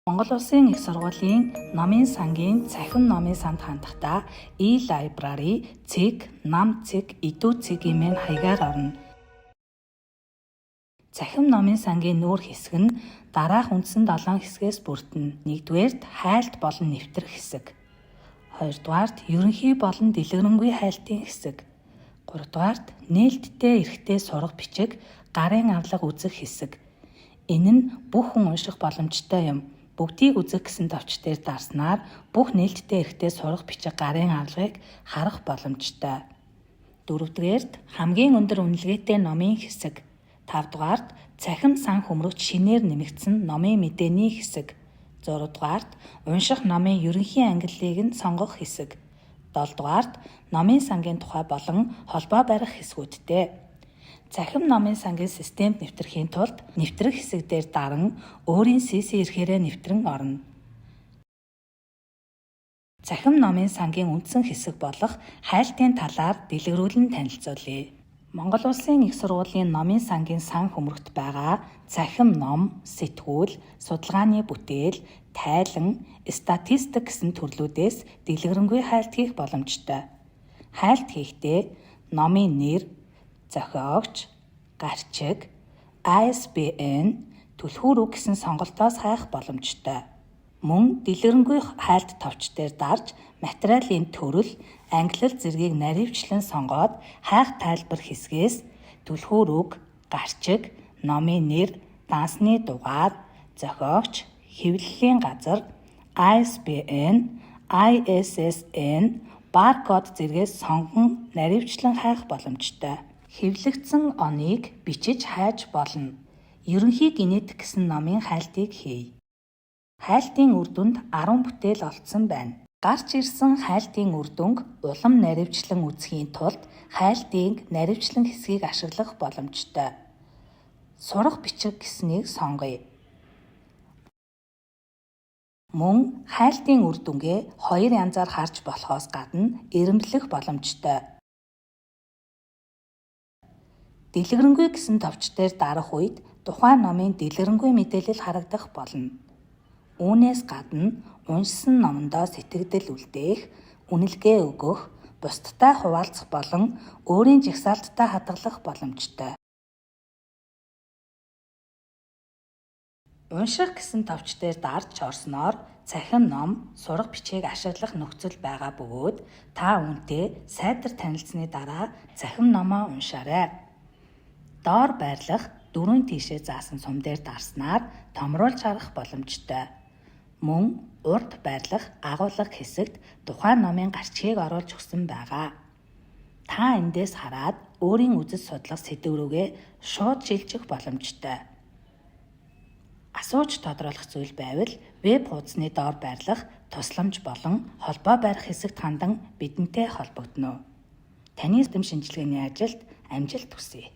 Монгол Улсын их сургуулийн номын сангийн цахим номын санд хандахдаа e-library цэг, нам цэг, эдүү цэг хэмээн хаягаар орно. Цахим номын сангийн нүүр хэсэг нь дараах үндсэн 7 хэсгээс бүрдэнэ. 1-дүгээрт хайлт болон нэвтрэх хэсэг. 2-дугаарт ерөнхий болон дэлгэрэнгүй хайлтын хэсэг. 3-дугаарт нээлттэй эрэхтэй сурах бичиг, гарын авлага үзэх хэсэг. Энэ нь бүх хүн унших боломжтой юм. Бүгдийг үзэх гэсэн товч дээр дарснаар бүх нээлттэй эрэхтэй сурах бичиг, гарын авлагыг харах боломжтой. 4-дүгээрт хамгийн өндөр үнэлгээтэй номын хэсэг. 5-дугаарт цахим сан хөмрөгч шинээр нэмэгдсэн номын мэдээний хэсэг. 6-дугаарт унших номын ерөнхий ангиллыг нь сонгох хэсэг. 7-дугаарт номын сангийн тухай болон холбоо барих хэсгүүдтэй. Цахим номын сангийн системд нэвтрэхийн тулд нэвтрэх хэсэг дээр даран өөрийн CC эрхээрээ нэвтрэн орно. Цахим номын сангийн үндсэн хэсэг болох хайлтын талаар дэлгэрүүлэн танилцуулъя. Монгол Улсын их сургуулийн номын сангийн сан хөмрөгт байгаа цахим ном, сэтгүүл, судалгааны бүтээл, тайлан, статистик гэсэн төрлүүдээс дэлгэрэнгүй хайлт хийх боломжтой. Хайлт хийхдээ номын нэр, зохиогч, гарчиг, ISBN, түлхүүр үг гэсэн сонголтоос хайх боломжтой. Мөн дэлгэрэнгүй хайлт товч дээр дарж материалын төрөл, ангилал зэргийг наривчлан сонгоод хайх тайлбар хэсгээс түлхүүр үг, гарчиг, номын нэр, дансны дугаар, зохиогч, хэвлэлийн газар, ISBN, ISSN, баркод зэргээс сонгон наривчлан хайх боломжтой. Хэвлэгдсэн оныг бичиж хайж болно. Ерөнхий генетик гэсэн номын хайлтыг хийе. Хайлтын үр дүнд 10 бүтээл олдсон байна. Гарч ирсэн хайлтын үр дүнг улам наривчлан үзэхийн тулд хайлтын наривчлан хэсгийг ашиглах боломжтой. Сурах бичиг гэснийг сонгоё. Мөн хайлтын үр дүнгээ 2 янзаар харж болохоос гадна эрэмблэх боломжтой. Дэлгэрэнгүй гэсэн товч дээр дарах үед тухайн номын дэлгэрэнгүй мэдээлэл харагдах болно. Үүнээс гадна уншсан номондоо сэтгэгдэл үлдээх, үнэлгээ өгөх, бусдтай хуваалцах болон өөрийн жагсаалттай хадгалах боломжтой. Унших гэсэн товч дээр дарж орсноор цахим ном, сурах бичгийг ашиглах нөхцөл байгаа бөгөөд та үүнтэй сайтар танилцсны дараа цахим номоо уншаарай. Доор байрлах 4 тийшээ заасан сум дээр дарснаар томруулж харах боломжтой. Мөн урд байрлах агуулга хэсэгт тухайн номын гарчгийг оруулж өгсөн байгаа. Та эндээс хараад өөрийн үзэж судлах сэдэв рүүгээ шууд шилжих боломжтой. Асууж тодруулах зүйл байвал веб хуудасны доор байрлах тусламж болон холбоо барих хэсэгт хандан бидэнтэй холбогдно. Таны систем шинжилгээний ажилд амжилт хүсье.